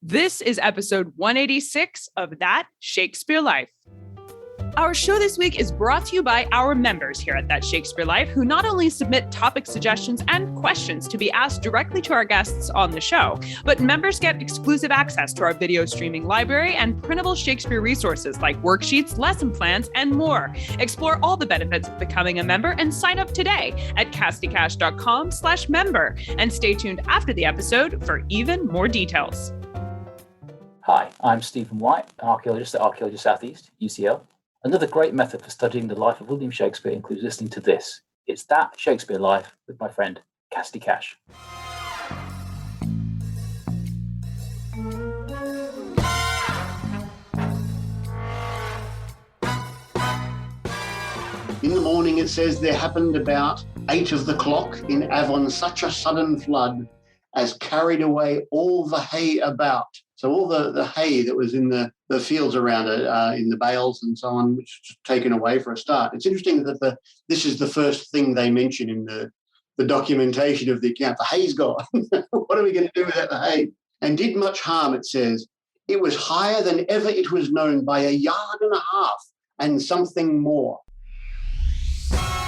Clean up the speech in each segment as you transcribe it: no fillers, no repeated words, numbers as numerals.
This is episode 186 of That Shakespeare Life. Our show this week is brought to you by our members here at That Shakespeare Life, who not only submit topic suggestions and questions to be asked directly to our guests on the show, but members get exclusive access to our video streaming library and printable Shakespeare resources like worksheets, lesson plans, and more. Explore all the benefits of becoming a member and sign up today at cassidycash.com/member. And stay tuned after the episode for even more details. Hi, I'm Stephen White, an archaeologist at Archaeology Southeast, UCL. Another great method for studying the life of William Shakespeare includes listening to this. It's That Shakespeare Life with my friend, Cassidy Cash. In the morning, it says, there happened about 8 of the clock in Avon such a sudden flood as carried away all the hay about. So all the hay that was in the fields around it, in the bales and so on, which was taken away for a start. It's interesting that this is the first thing they mention in the documentation of the account. The hay's gone. What are we going to do without the hay? And did much harm, it says. It was higher than ever it was known by 1.5 yards and something more.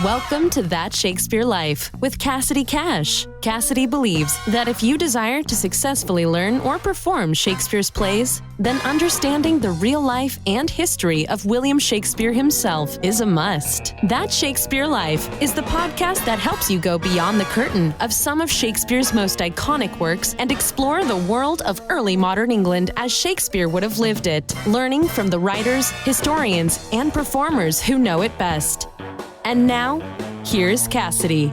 Welcome to That Shakespeare Life with Cassidy Cash. Cassidy believes that if you desire to successfully learn or perform Shakespeare's plays, then understanding the real life and history of William Shakespeare himself is a must. That Shakespeare Life is the podcast that helps you go beyond the curtain of some of Shakespeare's most iconic works and explore the world of early modern England as Shakespeare would have lived it, learning from the writers, historians, and performers who know it best. And now, here's Cassidy.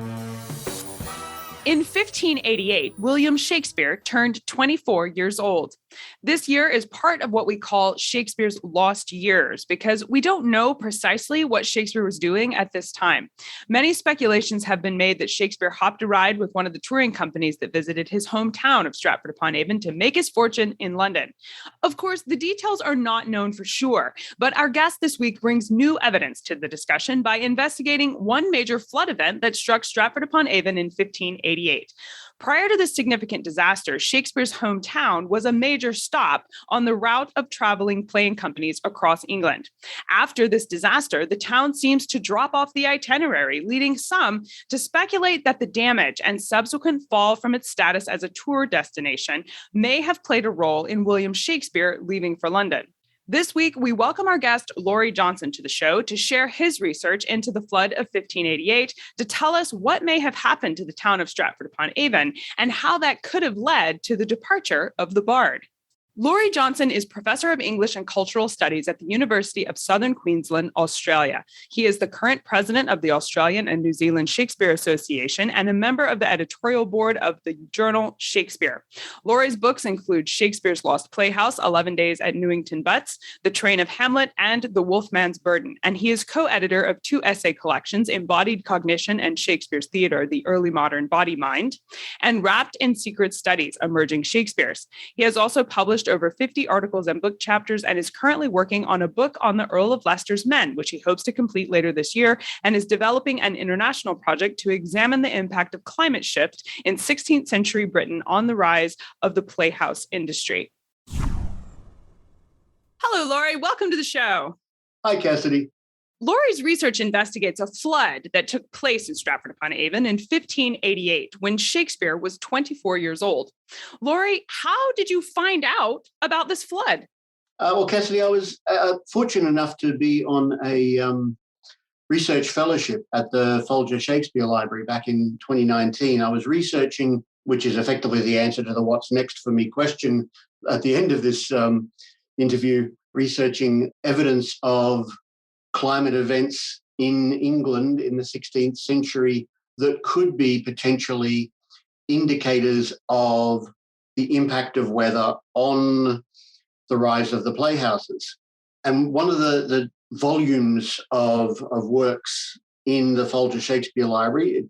In 1588, William Shakespeare turned 24 years old. This year is part of what we call Shakespeare's lost years because we don't know precisely what Shakespeare was doing at this time. Many speculations have been made that Shakespeare hopped a ride with one of the touring companies that visited his hometown of Stratford Upon Avon to make his fortune in London. Of course, the details are not known for sure, but our guest this week brings new evidence to the discussion by investigating one major flood event that struck Stratford Upon Avon in 1588. Prior to this significant disaster, Shakespeare's hometown was a major stop on the route of traveling plane companies across England. After this disaster, the town seems to drop off the itinerary, leading some to speculate that the damage and subsequent fall from its status as a tour destination may have played a role in William Shakespeare leaving for London. This week, we welcome our guest, Laurie Johnson, to the show to share his research into the flood of 1588, to tell us what may have happened to the town of Stratford Upon Avon and how that could have led to the departure of the bard. Laurie Johnson is Professor of English and Cultural Studies at the University of Southern Queensland, Australia. He is the current president of the Australian and New Zealand Shakespeare Association and a member of the editorial board of the journal Shakepeare. Laurie's books include Shakespeare's Lost Playhouse, 11 Days at Newington Butts, The Train of Hamlet, and The Wolfman's Burden. And he is co-editor of 2 essay collections, Embodied Cognition and Shakespeare's Theatre, The Early Modern Body-Mind, and Wrapped in Secret Studies, Emerging Shakespeares. He has also published over 50 articles and book chapters and is currently working on a book on the Earl of Leicester's men, which he hopes to complete later this year, and is developing an international project to examine the impact of climate shift in 16th century Britain on the rise of the playhouse industry. Hello, Laurie. Welcome to the show. Hi, Cassidy. Laurie's research investigates a flood that took place in Stratford Upon Avon in 1588 when Shakespeare was 24 years old. Laurie, how did you find out about this flood? Well, Cassidy, I was fortunate enough to be on a research fellowship at the Folger Shakespeare Library back in 2019. I was researching, which is effectively the answer to the what's next for me question at the end of this interview, researching evidence of climate events in England in the 16th century that could be potentially indicators of the impact of weather on the rise of the playhouses. And one of the volumes of works in the Folger Shakespeare Library,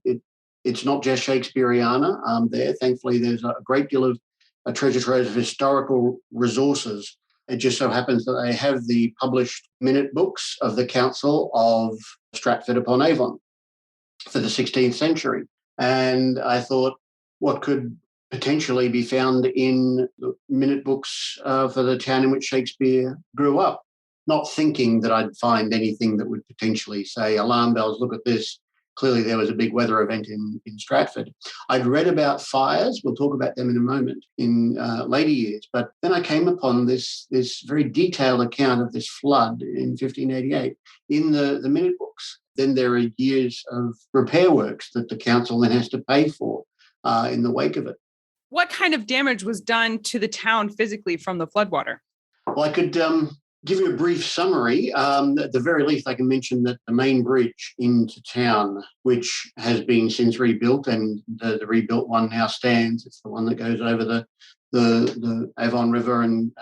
it's not just Shakespeareana there. Thankfully, there's a great deal of a treasure trove of historical resources. It just so happens that they have the published minute books of the Council of Stratford Upon Avon for the 16th century. And I thought, what could potentially be found in the minute books for the town in which Shakespeare grew up, not thinking that I'd find anything that would potentially say, alarm bells, look at this. Clearly, there was a big weather event in Stratford. I'd read about fires. We'll talk about them in a moment in later years. But then I came upon this very detailed account of this flood in 1588 in the minute books. Then there are years of repair works that the council then has to pay for in the wake of it. What kind of damage was done to the town physically from the floodwater? Well, I could give you a brief summary. At the very least, I can mention that the main bridge into town, which has been since rebuilt, and the rebuilt one now stands. It's the one that goes over the Avon River and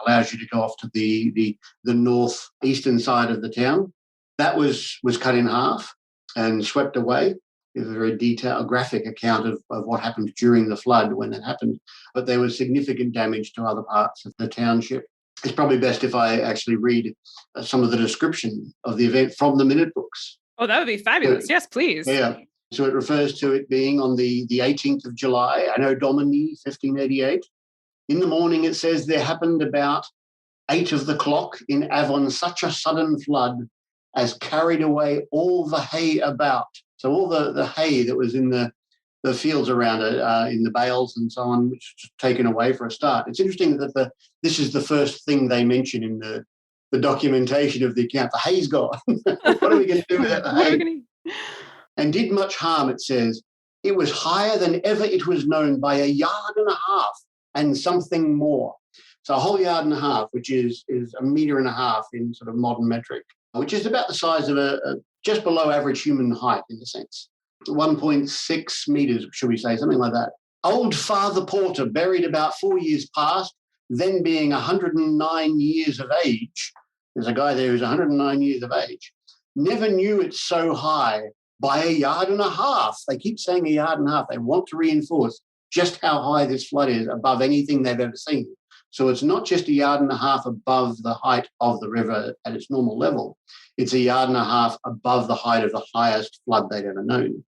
allows you to go off to the northeastern side of the town. That was cut in half and swept away. There's a very detailed, graphic account of what happened during the flood when it happened. But there was significant damage to other parts of the township. It's probably best if I actually read some of the description of the event from the minute books. Oh, that would be fabulous. Yes, please. Yeah. So it refers to it being on the 18th of July, Anno Domini 1588. In the morning, it says, there happened about 8 of the clock in Avon such a sudden flood as carried away all the hay about. So all the hay that was in the fields around it, in the bales and so on, which was taken away for a start. It's interesting that this is the first thing they mention in the documentation of the account. The hay's gone. What are we going to do with that hay? And did much harm, it says. It was higher than ever it was known by a yard and a half and something more. So a whole yard and a half, which is a metre and a half in sort of modern metric, which is about the size of a just below average human height in a sense. 1.6 metres, should we say, something like that. Old Father Porter, buried about 4 years past, then being 109 years of age, there's a guy there who's 109 years of age, never knew it so high by a yard and a half. They keep saying a yard and a half. They want to reinforce just how high this flood is above anything they've ever seen. So it's not just a yard and a half above the height of the river at its normal level. It's a yard and a half above the height of the highest flood they'd ever known.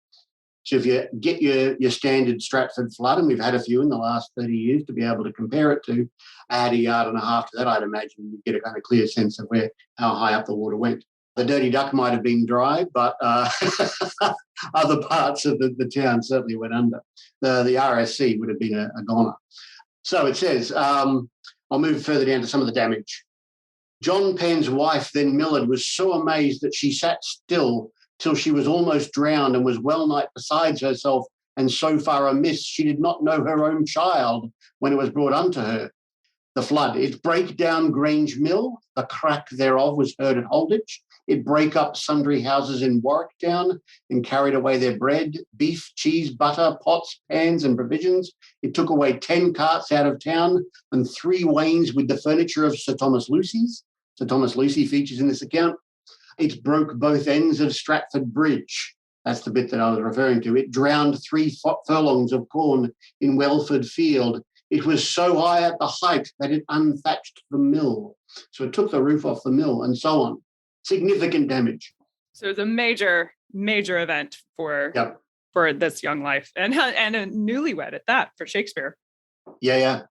So if you get your standard Stratford flood, and we've had a few in the last 30 years to be able to compare it to, add a yard and a half to that, I'd imagine you'd get a kind of clear sense of how high up the water went. The Dirty Duck might have been dry, but other parts of the town certainly went under. The RSC would have been a goner. So it says, I'll move further down to some of the damage. John Penn's wife, then Millard, was so amazed that she sat still till she was almost drowned and was well nigh besides herself, and so far amiss she did not know her own child when it was brought unto her. The flood, it brake down Grange Mill, the crack thereof was heard at Holditch. It brake up sundry houses in Warwick Town and carried away their bread, beef, cheese, butter, pots, pans, and provisions. It took away 10 carts out of town and 3 wains with the furniture of Sir Thomas Lucy's. Sir Thomas Lucy features in this account. It broke both ends of Stratford Bridge. That's the bit that I was referring to. It drowned 3 furlongs of corn in Welford Field. It was so high at the height that it unthatched the mill. So it took the roof off the mill and so on. Significant damage. So it's a major event for this young life and a newlywed at that for Shakespeare. Yeah.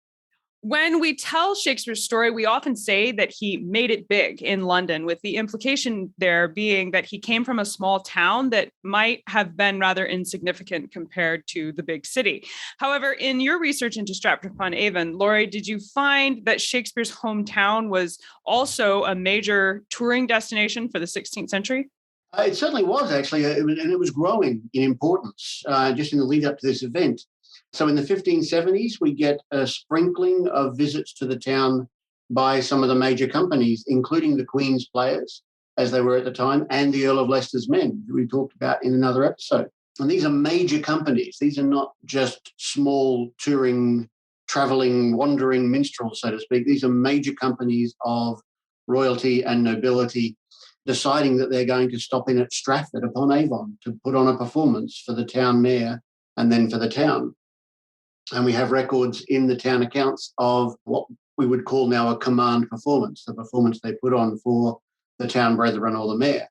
When we tell Shakespeare's story, we often say that he made it big in London, with the implication there being that he came from a small town that might have been rather insignificant compared to the big city. However, in your research into Stratford Upon Avon, Laurie, did you find that Shakespeare's hometown was also a major touring destination for the 16th century? It certainly was, actually, and it was growing in importance just in the lead up to this event. So in the 1570s, we get a sprinkling of visits to the town by some of the major companies, including the Queen's Players, as they were at the time, and the Earl of Leicester's Men, who we talked about in another episode. And these are major companies. These are not just small touring, travelling, wandering minstrels, so to speak. These are major companies of royalty and nobility deciding that they're going to stop in at Stratford upon Avon to put on a performance for the town mayor and then for the town. And we have records in the town accounts of what we would call now a command performance, the performance they put on for the town brethren or the mayor,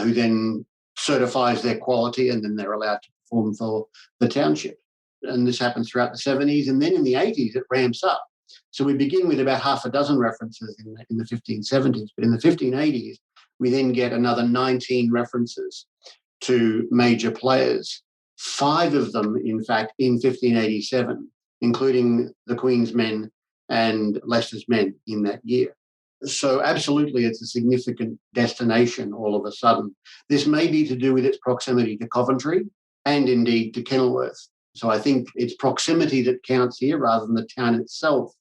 who then certifies their quality, and then they're allowed to perform for the township. and this happens throughout the 70s, and then in the 80s it ramps up. So we begin with about half a dozen references in the 1570s, but in the 1580s we then get another 19 references to major players, 5 of them, in fact, in 1587, including the Queen's men and Leicester's men in that year. So absolutely, it's a significant destination all of a sudden. This may be to do with its proximity to Coventry and indeed to Kenilworth. So I think it's proximity that counts here rather than the town itself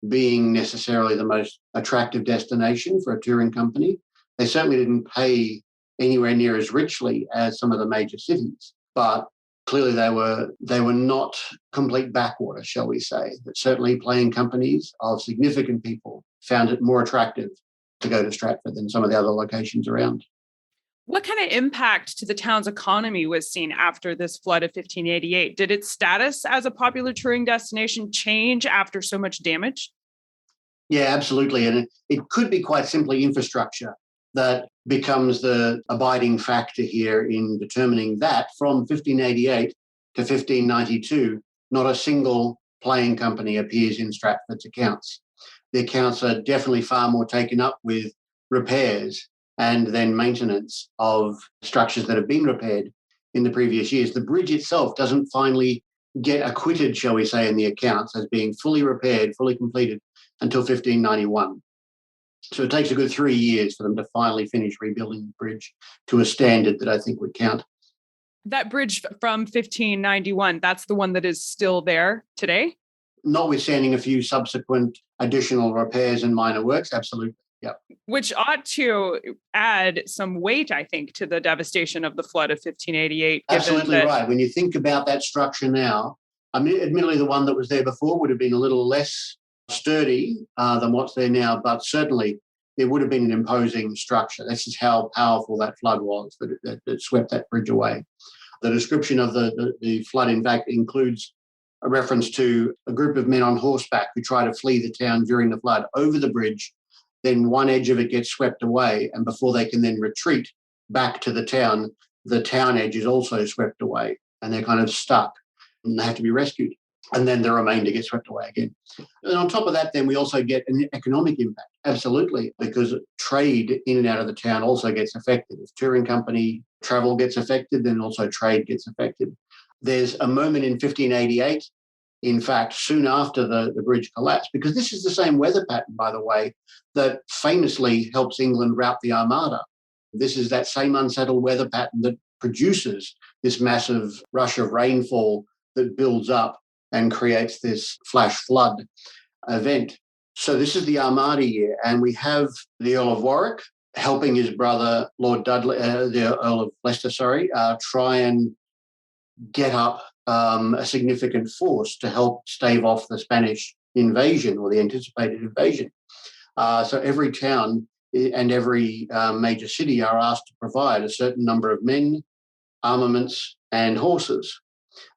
being necessarily the most attractive destination for a touring company. They certainly didn't pay anywhere near as richly as some of the major cities, but clearly they were not complete backwater, shall we say. But certainly playing companies of significant people found it more attractive to go to Stratford than some of the other locations around. What kind of impact to the town's economy was seen after this flood of 1588? Did its status as a popular touring destination change after so much damage? Yeah, absolutely. And it could be quite simply infrastructure that becomes the abiding factor here in determining that from 1588 to 1592, not a single playing company appears in Stratford's accounts. The accounts are definitely far more taken up with repairs and then maintenance of structures that have been repaired in the previous years. The bridge itself doesn't finally get acquitted, shall we say, in the accounts as being fully repaired, fully completed until 1591. So it takes a good 3 years for them to finally finish rebuilding the bridge to a standard that I think would count. That bridge from 1591, that's the one that is still there today? Notwithstanding a few subsequent additional repairs and minor works, absolutely. Yep. Which ought to add some weight, I think, to the devastation of the flood of 1588. Absolutely right. When you think about that structure now, I mean, admittedly, the one that was there before would have been a little less sturdy than what's there now, but certainly it would have been an imposing structure. This is how powerful that flood was that swept that bridge away. The description of the flood, in fact, includes a reference to a group of men on horseback who try to flee the town during the flood over the bridge. Then one edge of it gets swept away, and before they can then retreat back to the town edge is also swept away, and they're kind of stuck, and they have to be rescued. And then the remainder gets swept away again. And on top of that, then we also get an economic impact, absolutely, because trade in and out of the town also gets affected. If touring company travel gets affected, then also trade gets affected. There's a moment in 1588, in fact, soon after the bridge collapsed, because this is the same weather pattern, by the way, that famously helps England rout the Armada. This is that same unsettled weather pattern that produces this massive rush of rainfall that builds up and creates this flash flood event. So this is the Armada year, and we have the Earl of Warwick helping his brother, Lord Dudley, the Earl of Leicester, try and get up a significant force to help stave off the Spanish invasion or the anticipated invasion. So every town and every major city are asked to provide a certain number of men, armaments, and horses.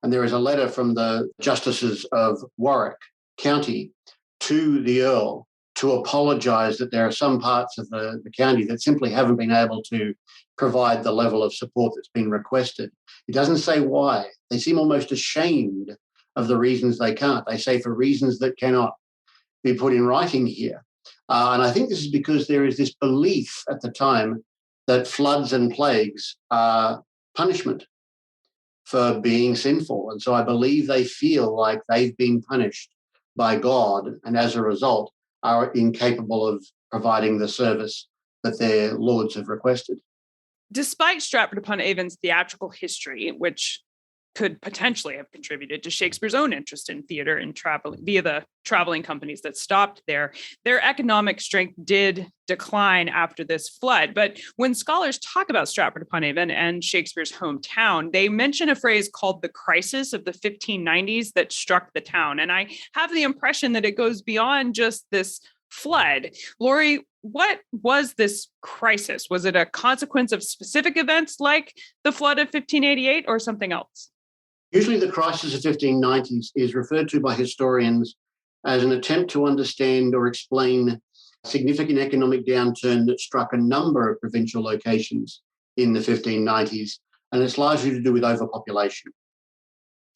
And there is a letter from the justices of Warwick County to the Earl to apologise that there are some parts of the county that simply haven't been able to provide the level of support that's been requested. It doesn't say why. They seem almost ashamed of the reasons they can't. They say for reasons that cannot be put in writing here. And I think this is because there is this belief at the time that floods and plagues are punishment for being sinful. And so I believe they feel like they've been punished by God and as a result are incapable of providing the service that their lords have requested. Despite Stratford Upon Avon's theatrical history, which could potentially have contributed to Shakespeare's own interest in theater and traveling via the traveling companies that stopped there, their economic strength did decline after this flood. But when scholars talk about Stratford Upon Avon and Shakespeare's hometown, they mention a phrase called the crisis of the 1590s that struck the town. And I have the impression that it goes beyond just this flood. Laurie, what was this crisis? Was it a consequence of specific events like the flood of 1588 or something else? Usually the crisis of 1590s is referred to by historians as an attempt to understand or explain a significant economic downturn that struck a number of provincial locations in the 1590s, and it's largely to do with overpopulation.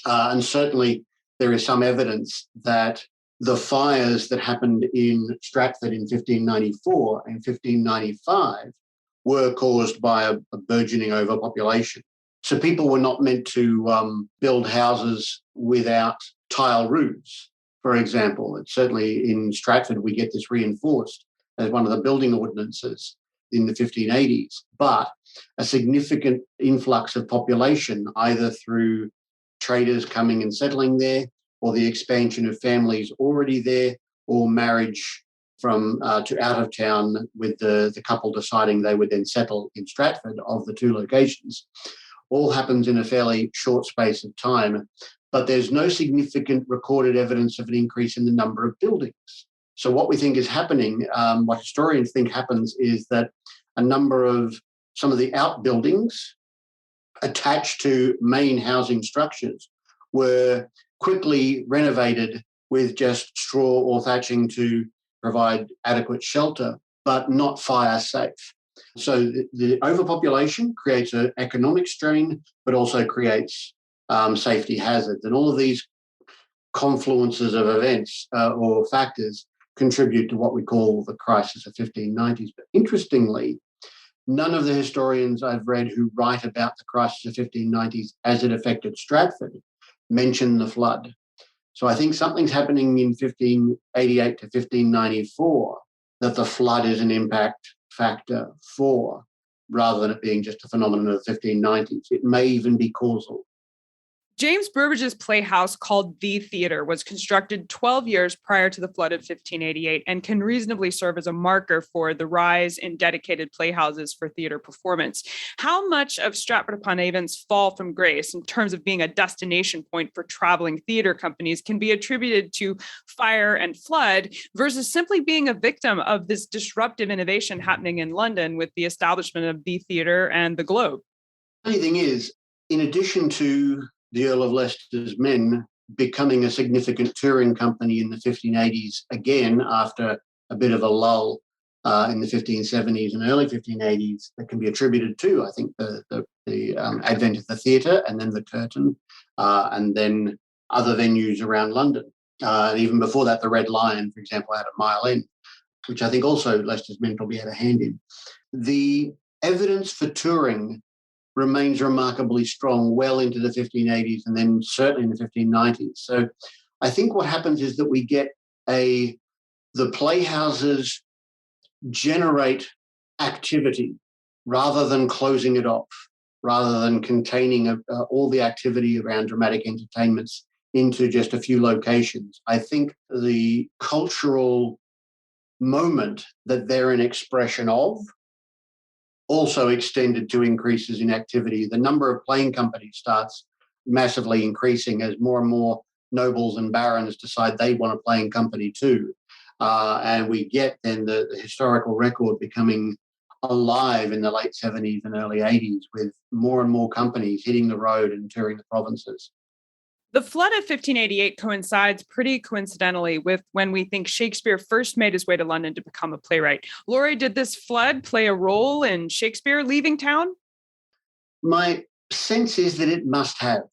And certainly there is some evidence that the fires that happened in Stratford in 1594 and 1595 were caused by a burgeoning overpopulation. So people were not meant to build houses without tile roofs, for example. It's certainly in Stratford, we get this reinforced as one of the building ordinances in the 1580s. But a significant influx of population, either through traders coming and settling there, or the expansion of families already there, or marriage from to out of town with the couple deciding they would then settle in Stratford of the two locations, all happens in a fairly short space of time. But there's no significant recorded evidence of an increase in the number of buildings. So what we think is happening, what historians think happens, is that a number of some of the outbuildings attached to main housing structures were quickly renovated with just straw or thatching to provide adequate shelter, but not fire safe. So the overpopulation creates an economic strain, but also creates safety hazards. And all of these confluences of events or factors contribute to what we call the crisis of 1590s. But interestingly, none of the historians I've read who write about the crisis of 1590s as it affected Stratford mention the flood. So I think something's happening in 1588 to 1594 that the flood is an impact factor for, rather than it being just a phenomenon of the 1590s. It may even be causal. James Burbidge's playhouse called The Theatre was constructed 12 years prior to the flood of 1588 and can reasonably serve as a marker for the rise in dedicated playhouses for theatre performance. How much of Stratford Upon Avon's fall from grace in terms of being a destination point for traveling theatre companies can be attributed to fire and flood versus simply being a victim of this disruptive innovation happening in London with the establishment of The Theatre and the Globe? The funny thing is, in addition to the Earl of Leicester's men becoming a significant touring company in the 1580s, again, after a bit of a lull in the 1570s and early 1580s, that can be attributed to, I think, the advent of the theatre and then the curtain and then other venues around London. And even before that, the Red Lion, for example, out at Mile End, which I think also Leicester's men probably had a hand in. The evidence for touring remains remarkably strong well into the 1580s and then certainly in the 1590s. So I think what happens is that we get the playhouses generate activity rather than closing it off, rather than containing all the activity around dramatic entertainments into just a few locations. I think the cultural moment that they're an expression of also extended to increases in activity. The number of playing companies starts massively increasing as more and more nobles and barons decide they want a playing company too. And we get then the historical record becoming alive in the late 70s and early 80s with more and more companies hitting the road and touring the provinces. The flood of 1588 coincides pretty coincidentally with when we think Shakespeare first made his way to London to become a playwright. Laurie, did this flood play a role in Shakespeare leaving town? My sense is that it must have,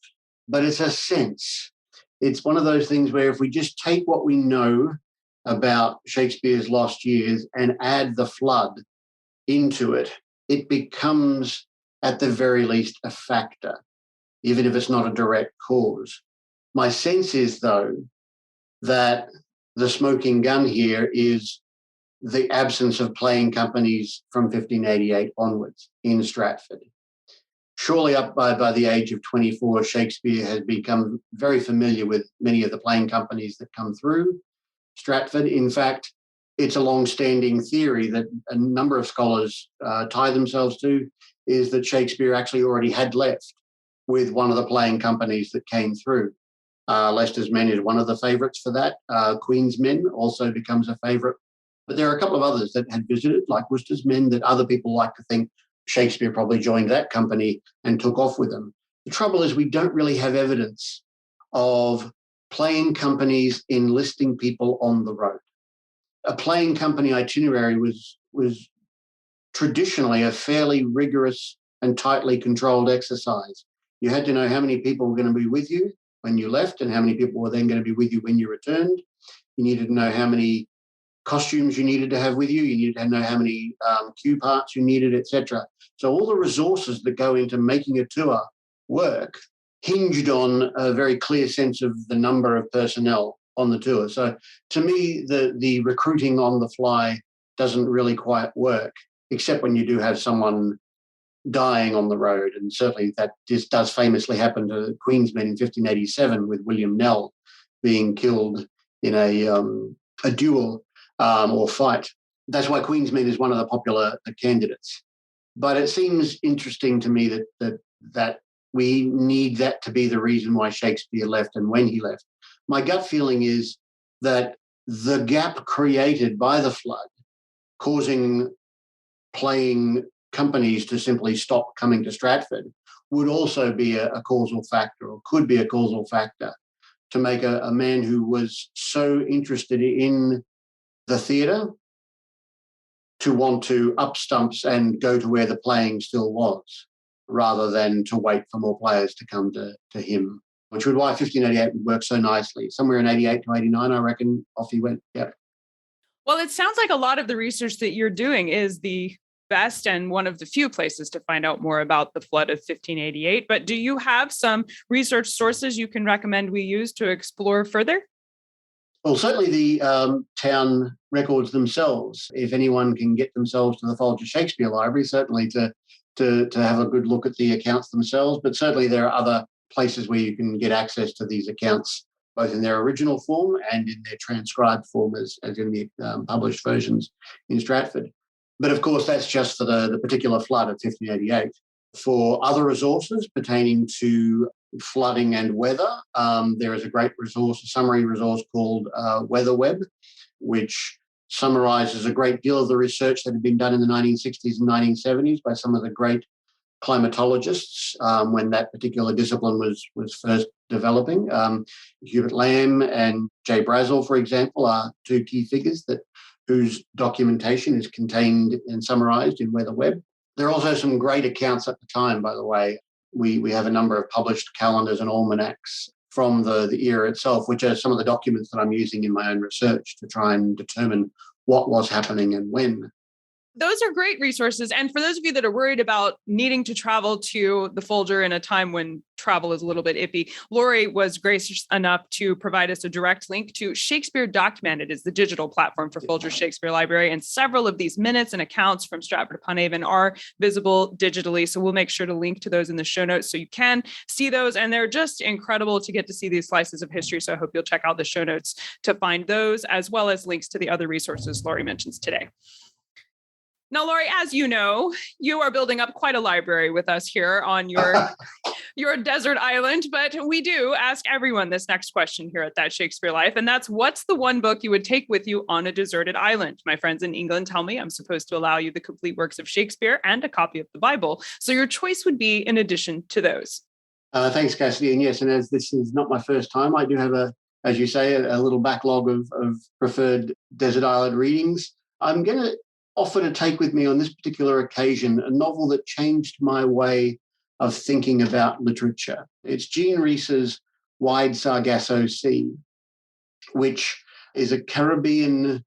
but it's a sense. It's one of those things where if we just take what we know about Shakespeare's lost years and add the flood into it, it becomes, at the very least, a factor, even if it's not a direct cause. My sense is, though, that the smoking gun here is the absence of playing companies from 1588 onwards in Stratford. Surely up by the age of 24, Shakespeare has become very familiar with many of the playing companies that come through Stratford. In fact, it's a long-standing theory that a number of scholars tie themselves to, is that Shakespeare actually already had left with one of the playing companies that came through. Leicester's Men is one of the favourites for that. Queen's Men also becomes a favourite. But there are a couple of others that had visited, like Worcester's Men, that other people like to think Shakespeare probably joined that company and took off with them. The trouble is we don't really have evidence of playing companies enlisting people on the road. A playing company itinerary was traditionally a fairly rigorous and tightly controlled exercise. You had to know how many people were going to be with you when you left and how many people were then going to be with you when you returned. You needed to know how many costumes you needed to have with you. You needed to know how many cue parts you needed, etc. So all the resources that go into making a tour work hinged on a very clear sense of the number of personnel on the tour. So to me, the recruiting on the fly doesn't really quite work, except when you do have someone dying on the road. And certainly that this does famously happen to Queensmen in 1587 with William Knell being killed in a duel or fight. That's why Queensmen is one of the popular candidates. But it seems interesting to me that we need that to be the reason why Shakespeare left and when he left. My gut feeling is that the gap created by the flood, causing playing companies to simply stop coming to Stratford, would also be a causal factor, or could be a causal factor, to make a man who was so interested in the theatre to want to up stumps and go to where the playing still was, rather than to wait for more players to come to him, which would why 1588 would work so nicely. Somewhere in 88 to 89, I reckon, off he went. Yep. Well, it sounds like a lot of the research that you're doing is the best and one of the few places to find out more about the flood of 1588. But do you have some research sources you can recommend we use to explore further? Well, certainly the town records themselves. If anyone can get themselves to the Folger Shakespeare Library, certainly to have a good look at the accounts themselves. But certainly there are other places where you can get access to these accounts, both in their original form and in their transcribed form as in the published versions in Stratford. But of course, that's just for the particular flood of 1588. For other resources pertaining to flooding and weather, there is a great resource, a summary resource called WeatherWeb, which summarises a great deal of the research that had been done in the 1960s and 1970s by some of the great climatologists when that particular discipline was first developing. Hubert Lamb and Jay Brazel, for example, are two key figures whose documentation is contained and summarised in WeatherWeb. There are also some great accounts at the time, by the way. We have a number of published calendars and almanacs from the era itself, which are some of the documents that I'm using in my own research to try and determine what was happening and when. Those are great resources. And for those of you that are worried about needing to travel to the Folger in a time when travel is a little bit iffy, Laurie was gracious enough to provide us a direct link to Shakespeare Documented, is the digital platform for Folger Shakespeare Library. And several of these minutes and accounts from Stratford Upon Avon are visible digitally. So we'll make sure to link to those in the show notes so you can see those. And they're just incredible to get to see these slices of history. So I hope you'll check out the show notes to find those, as well as links to the other resources Laurie mentions today. Now, Laurie, as you know, you are building up quite a library with us here on your desert island, but we do ask everyone this next question here at That Shakespeare Life, and that's, what's the one book you would take with you on a deserted island? My friends in England tell me I'm supposed to allow you the complete works of Shakespeare and a copy of the Bible, so your choice would be in addition to those. Thanks, Cassidy. And yes, and as this is not my first time, I do have as you say, a little backlog of preferred desert island readings. I'm going to offer to take with me on this particular occasion a novel that changed my way of thinking about literature. It's Jean Rhys's Wide Sargasso Sea, which is a Caribbean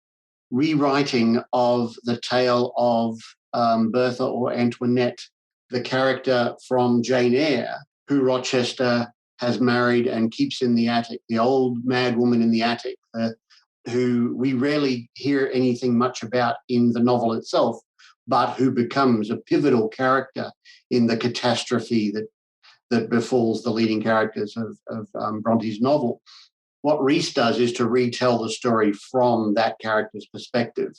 rewriting of the tale of Bertha or Antoinette, the character from Jane Eyre, who Rochester has married and keeps in the attic, the old mad woman in the attic, who we rarely hear anything much about in the novel itself, but who becomes a pivotal character in the catastrophe that befalls the leading characters of Bronte's novel. What Rhys does is to retell the story from that character's perspective,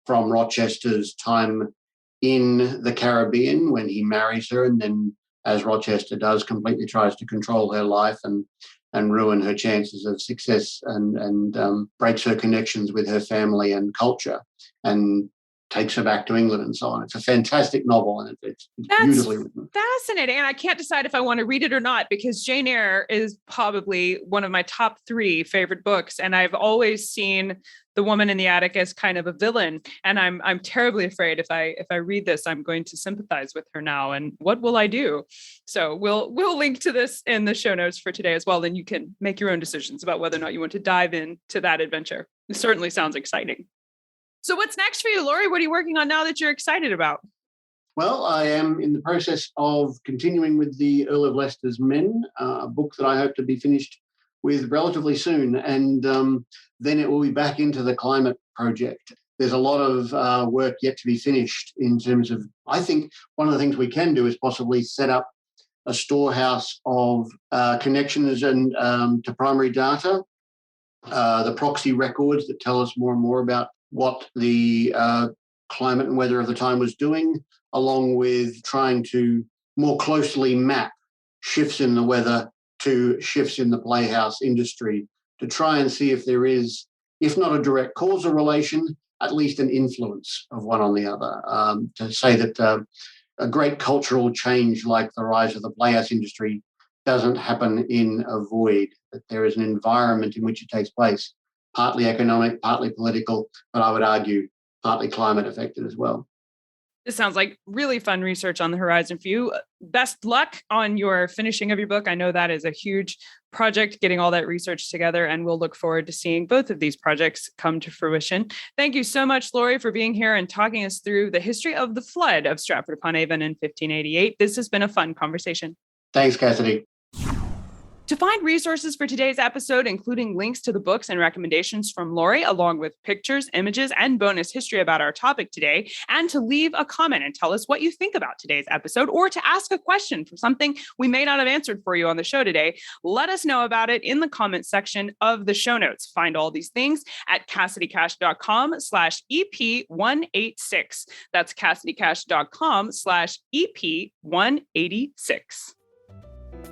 from Rochester's time in the Caribbean when he marries her, and then, as Rochester does, completely tries to control her life and ruin her chances of success and breaks her connections with her family and culture, and takes her back to England and so on. It's a fantastic novel, and it's That's beautifully written. Fascinating. And I can't decide if I want to read it or not, because Jane Eyre is probably one of my top 3 favorite books. And I've always seen the woman in the attic as kind of a villain. And I'm terribly afraid if I read this, I'm going to sympathize with her now. And what will I do? So we'll link to this in the show notes for today as well. Then you can make your own decisions about whether or not you want to dive into that adventure. It certainly sounds exciting. So what's next for you, Laurie? What are you working on now that you're excited about? Well, I am in the process of continuing with the Earl of Leicester's Men, a book that I hope to be finished with relatively soon. And then it will be back into the climate project. There's a lot of work yet to be finished in terms of, I think one of the things we can do is possibly set up a storehouse of connections and to primary data, the proxy records that tell us more and more about what the climate and weather of the time was doing, along with trying to more closely map shifts in the weather to shifts in the playhouse industry, to try and see if there is, if not a direct causal relation, at least an influence of one on the other. To say that a great cultural change like the rise of the playhouse industry doesn't happen in a void, that there is an environment in which it takes place, partly economic, partly political, but I would argue partly climate affected as well. This sounds like really fun research on the horizon for you. Best luck on your finishing of your book. I know that is a huge project, getting all that research together, and we'll look forward to seeing both of these projects come to fruition. Thank you so much, Laurie, for being here and talking us through the history of the flood of Stratford Upon Avon in 1588. This has been a fun conversation. Thanks, Cassidy. To find resources for today's episode, including links to the books and recommendations from Laurie, along with pictures, images, and bonus history about our topic today, and to leave a comment and tell us what you think about today's episode, or to ask a question for something we may not have answered for you on the show today, let us know about it in the comment section of the show notes. Find all these things at CassidyCash.com/EP186. That's CassidyCash.com/EP186.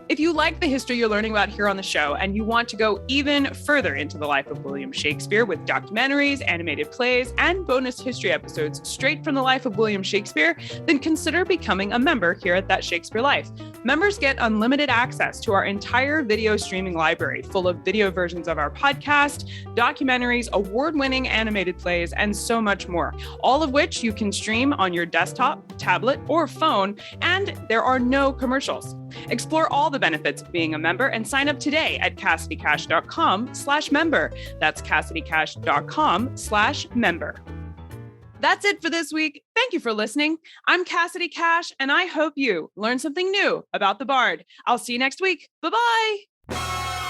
If you like the history you're learning about here on the show and you want to go even further into the life of William Shakespeare with documentaries, animated plays, and bonus history episodes straight from the life of William Shakespeare, then consider becoming a member here at That Shakespeare Life. Members get unlimited access to our entire video streaming library full of video versions of our podcast, documentaries, award-winning animated plays, and so much more, all of which you can stream on your desktop, tablet, or phone, and there are no commercials. Explore all the benefits of being a member and sign up today at CassidyCash.com/member. That's CassidyCash.com/member. That's it for this week. Thank you for listening. I'm Cassidy Cash, and I hope you learned something new about the Bard. I'll see you next week. Bye-bye.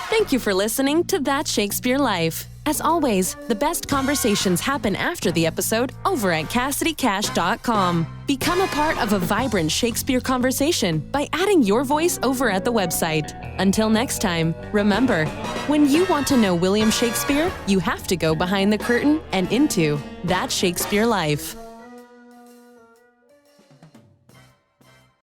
Thank you for listening to That Shakespeare Life. As always, the best conversations happen after the episode over at CassidyCash.com. Become a part of a vibrant Shakespeare conversation by adding your voice over at the website. Until next time, remember, when you want to know William Shakespeare, you have to go behind the curtain and into That Shakespeare Life.